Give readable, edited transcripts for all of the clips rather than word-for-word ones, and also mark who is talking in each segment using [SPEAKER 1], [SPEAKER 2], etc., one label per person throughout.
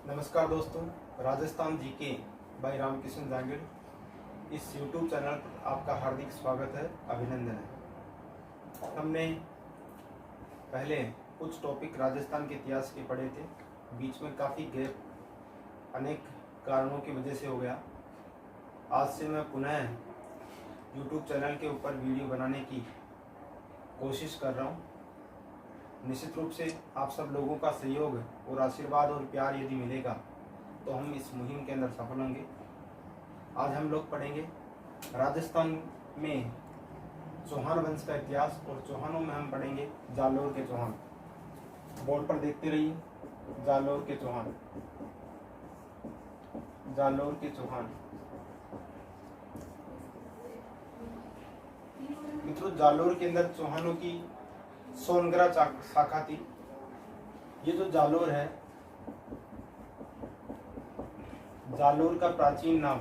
[SPEAKER 1] नमस्कार दोस्तों, Rajasthan GK by Ramkishan Jangid इस YouTube चैनल पर आपका हार्दिक स्वागत है, अभिनंदन है। हमने पहले कुछ टॉपिक राजस्थान के इतिहास के पढ़े थे, बीच में काफ़ी गैप अनेक कारणों की वजह से हो गया। आज से मैं पुनः YouTube चैनल के ऊपर वीडियो बनाने की कोशिश कर रहा हूँ। निश्चित रूप से आप सब लोगों का सहयोग और आशीर्वाद और प्यार यदि मिलेगा तो हम इस मुहिम के अंदर सफल होंगे। आज हम लोग पढ़ेंगे राजस्थान में चौहान वंश का इतिहास, और चौहानों में हम पढ़ेंगे जालोर के चौहान। बोर्ड पर देखते रहिए, जालोर के चौहान, जालोर के चौहान। मित्रों, जालोर के अंदर चौहानों की सोनगरा शाखा थी। ये जो जालोर है, जालोर का प्राचीन नाम,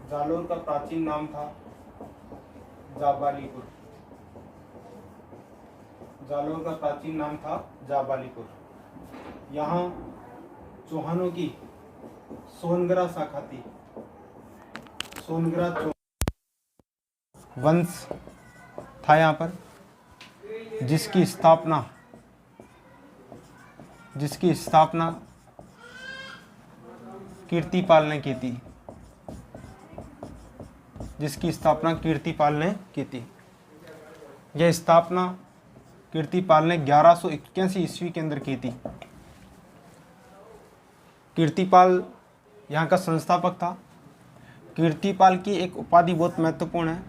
[SPEAKER 1] जालोर का प्राचीन नाम था जाबालीपुर। जालोर का प्राचीन नाम था जाबालीपुर। यहाँ चौहानों की सोनगरा शाखा थी। सोनगरा वंश था यहाँ पर, जिसकी स्थापना कीर्तिपाल ने की थी। जिसकी स्थापना कीर्तिपाल ने की थी। यह स्थापना कीर्तिपाल ने 1181 ईस्वी के अंदर की थी। कीर्तिपाल यहाँ का संस्थापक था। कीर्तिपाल की एक उपाधि बहुत महत्वपूर्ण है।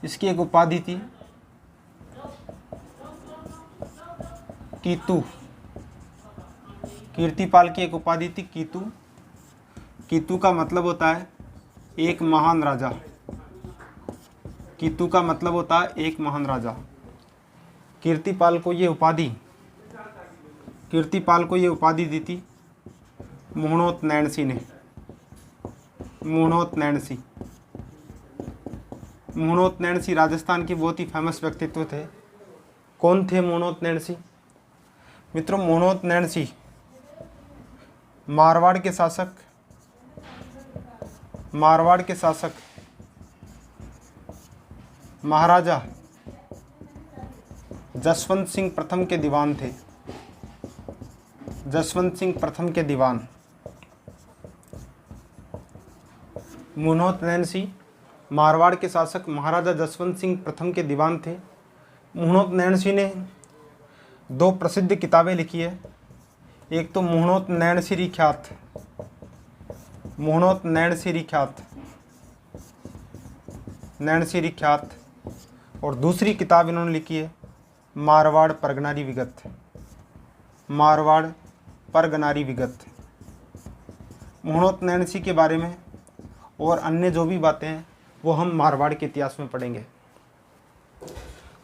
[SPEAKER 1] इसकी एक उपाधि थी कीतु। कीर्तिपाल की एक उपाधि थी कीतु। कीतु का मतलब होता है एक महान राजा। कीतु का मतलब होता है एक महान राजा। कीर्तिपाल को ये उपाधि दी थी मोहनोत नैणसी ने। मोहनोत नैणसी राजस्थान के बहुत ही फेमस व्यक्तित्व थे। कौन थे मोहनोत नैणसी? मित्रों, मोहनोत नैणसी मारवाड़ के शासक महाराजा जसवंत सिंह प्रथम के दीवान थे। जसवंत सिंह प्रथम के दीवान मोहनोत नैणसी मारवाड़ के शासक महाराजा जसवंत सिंह प्रथम के दीवान थे। मोहनोत नैणसी ने दो प्रसिद्ध किताबें लिखी है। एक तो मोहनोत नैणसीरी ख्यात, और दूसरी किताब इन्होंने लिखी है मारवाड़ परगनारी विगत। मोहनोत नैणसी के बारे में और अन्य जो भी बातें हैं वो हम मारवाड़ के इतिहास में पढ़ेंगे।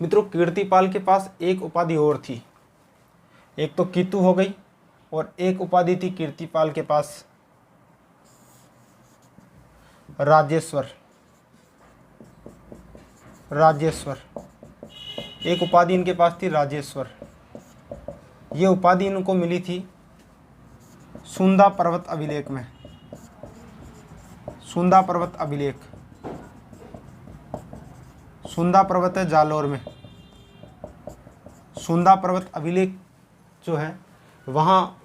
[SPEAKER 1] मित्रों, कीर्तिपाल के पास एक उपाधि और थी। एक तो कीतु हो गई, और एक उपाधि थी कीर्तिपाल के पास राजेश्वर। एक उपाधि इनके पास थी राजेश्वर। ये उपाधि इनको मिली थी सुंदा पर्वत अभिलेख में। सुंदा पर्वत है जालोर में। सुंदा पर्वत अभिलेख जो है, वहाँ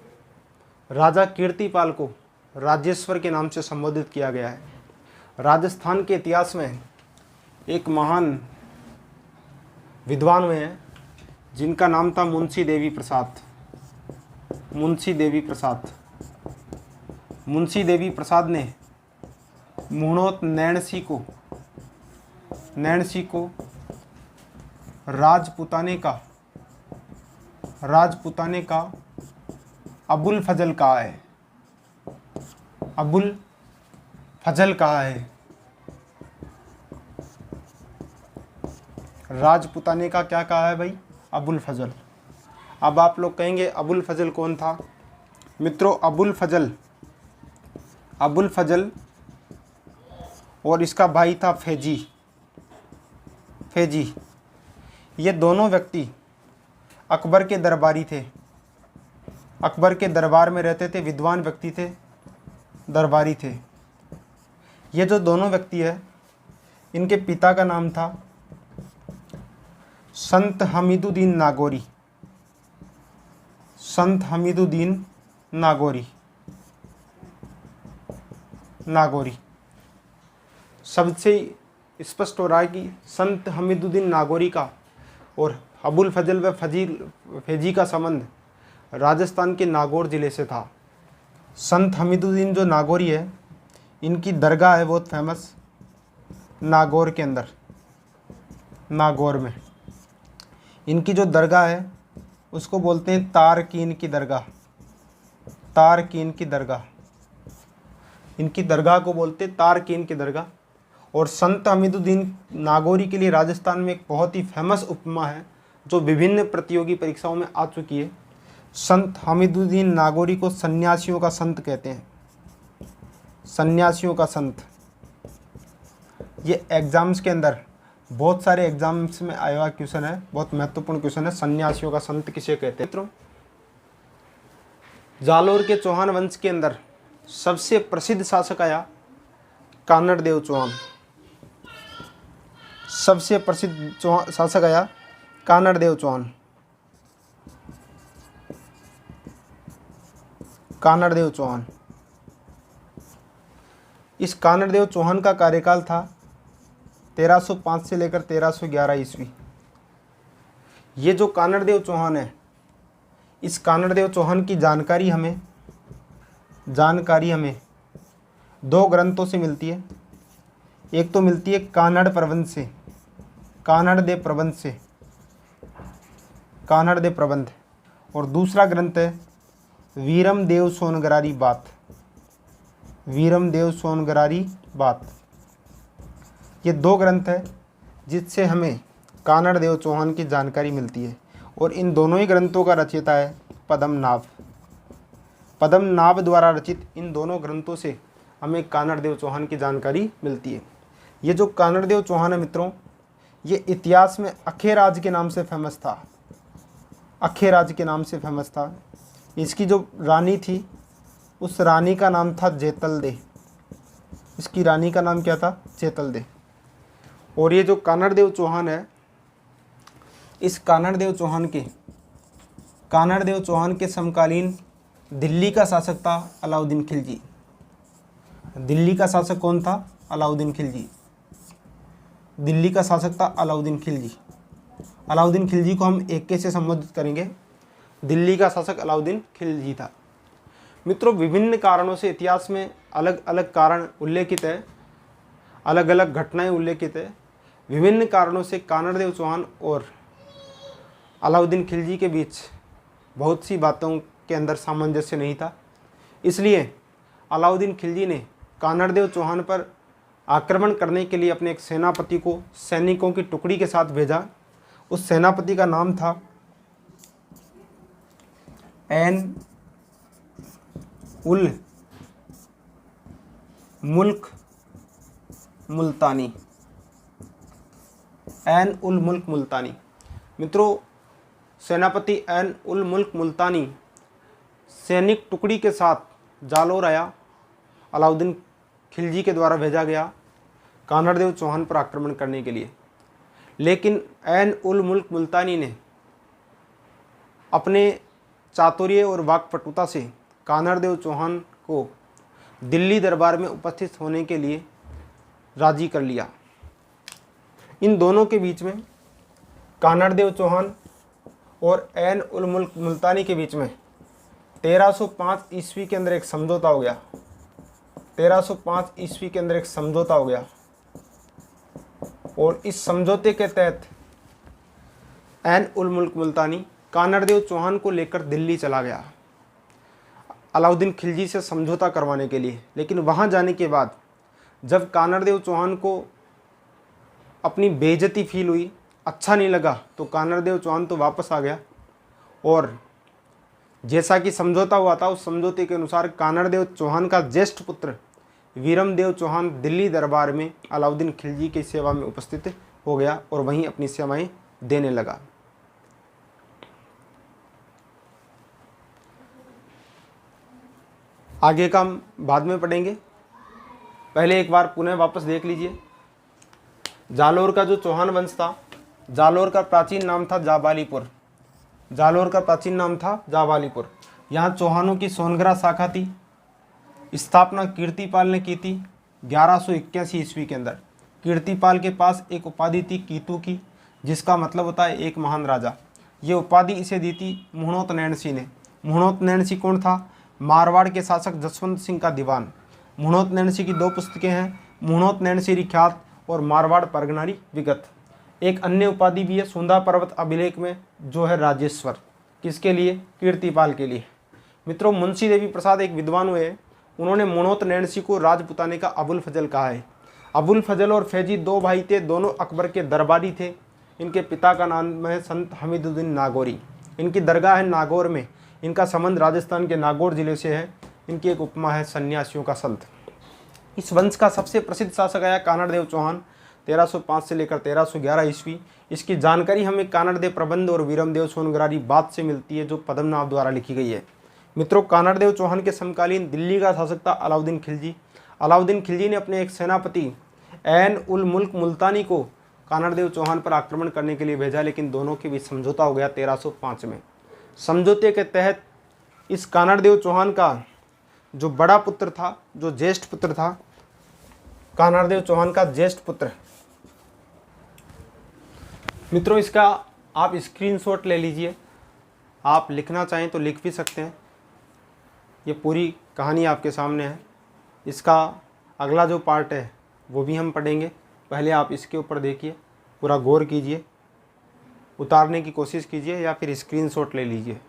[SPEAKER 1] राजा कीर्तिपाल को राजेश्वर के नाम से संबोधित किया गया है। राजस्थान के इतिहास में एक महान विद्वान हुए हैं जिनका नाम था मुंशी देवी प्रसाद ने मोहनोत नैणसी को राजपुताने का अबुल फजल कहा है। राजपुताने का क्या कहा है भाई? अबुल फजल। अब आप लोग कहेंगे अबुल फजल कौन था? मित्रों, अबुल फजल और इसका भाई था फैजी। ये दोनों व्यक्ति अकबर के दरबारी थे। अकबर के दरबार में रहते थे, विद्वान व्यक्ति थे, दरबारी थे। ये जो दोनों व्यक्ति है, इनके पिता का नाम था संत हमीदुद्दीन नागौरी। संत हमीदुद्दीन नागौरी। सबसे स्पष्ट हो रहा है कि संत हमीदुद्दीन नागौरी का और अबुल फजल व फैजी का संबंध राजस्थान के नागौर ज़िले से था। संत हमीदुद्दीन जो नागौरी है, इनकी दरगाह है बहुत फेमस नागौर के अंदर। नागौर में इनकी जो दरगाह है उसको बोलते हैं तारकीन की दरगाह। तारकीन की दरगाह, इनकी दरगाह को बोलते हैं तारकीन की दरगाह। और संत हमीदुद्दीन नागौरी के लिए राजस्थान में एक बहुत ही फेमस उपमा है जो विभिन्न प्रतियोगी परीक्षाओं में आ चुकी है। संत हमीदुद्दीन नागौरी को सन्यासियों का संत कहते हैं। सन्यासियों का संत, ये एग्जाम्स के अंदर बहुत सारे एग्जाम्स में आया हुआ क्वेश्चन है, बहुत महत्वपूर्ण क्वेश्चन है। सन्यासियों का संत किसे कहते हैं मित्रों? जालोर के चौहान वंश के अंदर सबसे प्रसिद्ध शासक आया कानड़ देव चौहान। सबसे प्रसिद्ध शासक आया कानड़ देव चौहान। कानड़ देव चौहान। इस कानड़ देव चौहान का कार्यकाल था 1305 से लेकर 1311 ईस्वी। ये जो कानड़ देव चौहान है, इस कानड़ देव चौहान की जानकारी हमें दो ग्रंथों से मिलती है। एक तो मिलती है कानड़ प्रबंध से, कानड़ देव प्रबंध से, कानड़ देव प्रबंध, और दूसरा ग्रंथ है वीरम देव सोनगरारी बात। वीरम देव सोनगरारी बात। ये दो ग्रंथ है जिससे हमें कानड़ देव चौहान की जानकारी मिलती है। और इन दोनों ही ग्रंथों का रचयिता है पद्मनाभ। पद्मनाभ द्वारा रचित इन दोनों ग्रंथों से हमें कानड़ देव चौहान की जानकारी मिलती है। ये जो कानड़ देव चौहान है मित्रों, ये इतिहास में अखेराज के नाम से फेमस था। अखेराज के नाम से फेमस था। इसकी जो रानी थी, उस रानी का नाम था जेतल दे। इसकी रानी का नाम क्या था? जेतल दे। और ये जो कानड़ देव चौहान है, इस कानड़ देव चौहान के समकालीन दिल्ली का शासक था अलाउद्दीन खिलजी। दिल्ली का शासक कौन था? अलाउद्दीन खिलजी। दिल्ली का शासक था अलाउद्दीन खिलजी। अलाउद्दीन खिलजी को हम एक से संबोधित करेंगे। दिल्ली का शासक अलाउद्दीन खिलजी था। मित्रों, विभिन्न कारणों से इतिहास में अलग अलग कारण उल्लेखित है, अलग अलग घटनाएं उल्लेखित है। विभिन्न कारणों से कानड़ देव चौहान और अलाउद्दीन खिलजी के बीच बहुत सी बातों के अंदर सामंजस्य नहीं था। इसलिए अलाउद्दीन खिलजी ने कानड़ देव चौहान पर आक्रमण करने के लिए अपने एक सेनापति को सैनिकों की टुकड़ी के साथ भेजा। उस सेनापति का नाम था ऐन उल मुल्क मुल्तानी। ऐन उल मुल्क मुल्तानी। मित्रों, सेनापति ऐन उल मुल्क मुल्तानी सैनिक टुकड़ी के साथ जालोर आया। अलाउद्दीन खिलजी के द्वारा भेजा गया कानड़ देव चौहान पर आक्रमण करने के लिए। लेकिन ऐन उल मुल्क मुल्तानी ने अपने चातुर्य और वाक्पटुता से कानड़ देव चौहान को दिल्ली दरबार में उपस्थित होने के लिए राजी कर लिया। इन दोनों के बीच में, कानड़ देव चौहान और ऐन उल मुल्क मुल्तानी के बीच में 1305 ईस्वी के अंदर एक समझौता हो गया। 1305 ईस्वी के अंदर एक समझौता हो गया और इस समझौते के तहत ऐन उल मुल्क मुल्तानी कानड़ देव चौहान को लेकर दिल्ली चला गया अलाउद्दीन खिलजी से समझौता करवाने के लिए। लेकिन वहाँ जाने के बाद जब कानड़ देव चौहान को अपनी बेइज्जती फील हुई, अच्छा नहीं लगा, तो कानड़ देव चौहान तो वापस आ गया। और जैसा कि समझौता हुआ था, उस समझौते के अनुसार कानड़ देव चौहान का ज्येष्ठ पुत्र वीरम देव चौहान दिल्ली दरबार में अलाउद्दीन खिलजी की सेवा में उपस्थित हो गया और वहीं अपनी सेवाएं देने लगा। आगे का हम बाद में पढ़ेंगे। पहले एक बार पुनः वापस देख लीजिए। जालोर का जो चौहान वंश था, जालोर का प्राचीन नाम था जाबालीपुर। जालोर का प्राचीन नाम था जाबालीपुर। यहाँ चौहानों की सोनगरा शाखा थी। स्थापना कीर्तिपाल ने की थी 1181 ईस्वी के अंदर। कीर्तिपाल के पास एक उपाधि थी कीतु की, जिसका मतलब होता है एक महान राजा। ये उपाधि इसे दी थी मुहणोत नैणसी ने। मुहणोत नैणसी कौन था? मारवाड़ के शासक जसवंत सिंह का दीवान। मुहणोत नैणसी की 2 पुस्तकें हैं, मुहणोत नैणसी रिख्यात और मारवाड़ परगनारी विगत। एक अन्य उपाधि भी है सुंदा पर्वत अभिलेख में, जो है राजेश्वर। किसके लिए? कीर्तिपाल के लिए। मित्रों, मुंशी देवी प्रसाद एक विद्वान हुए, उन्होंने मुहणोत नैणसी को राजपुताने का अबुल फजल कहा है। अबुल फजल और फैजी 2 भाई थे, दोनों अकबर के दरबारी थे। इनके पिता का नाम है संत हमीदुद्दीन नागौरी। इनकी दरगाह है नागौर में। इनका संबंध राजस्थान के नागौर जिले से है। इनकी एक उपमा है सन्यासियों का संत। इस वंश का सबसे प्रसिद्ध शासक आया कानड़देव चौहान, 1305 से लेकर 1311 ईस्वी। इसकी जानकारी हमें कानड़देव प्रबंध और वीरमदेव सोनगरारी बात से मिलती है, जो पद्मनाभ द्वारा लिखी गई है। मित्रों, कानड़देव चौहान के समकालीन दिल्ली का शासक था अलाउद्दीन खिलजी। अलाउद्दीन खिलजी ने अपने एक सेनापति ऐन उल मुल्क मुल्तानी को कानड़देव चौहान पर आक्रमण करने के लिए भेजा, लेकिन दोनों के बीच समझौता हो गया 1305 में। समझौते के तहत इस कानड़देव चौहान का जो बड़ा पुत्र था, जो ज्येष्ठ पुत्र था, कानड़देव चौहान का ज्येष्ठ पुत्र, मित्रों इसका आप स्क्रीनशॉट ले लीजिए। आप लिखना चाहें तो लिख भी सकते हैं। ये पूरी कहानी आपके सामने है। इसका अगला जो पार्ट है वो भी हम पढ़ेंगे। पहले आप इसके ऊपर देखिए, पूरा गौर कीजिए, उतारने की कोशिश कीजिए या फिर स्क्रीनशॉट ले लीजिए।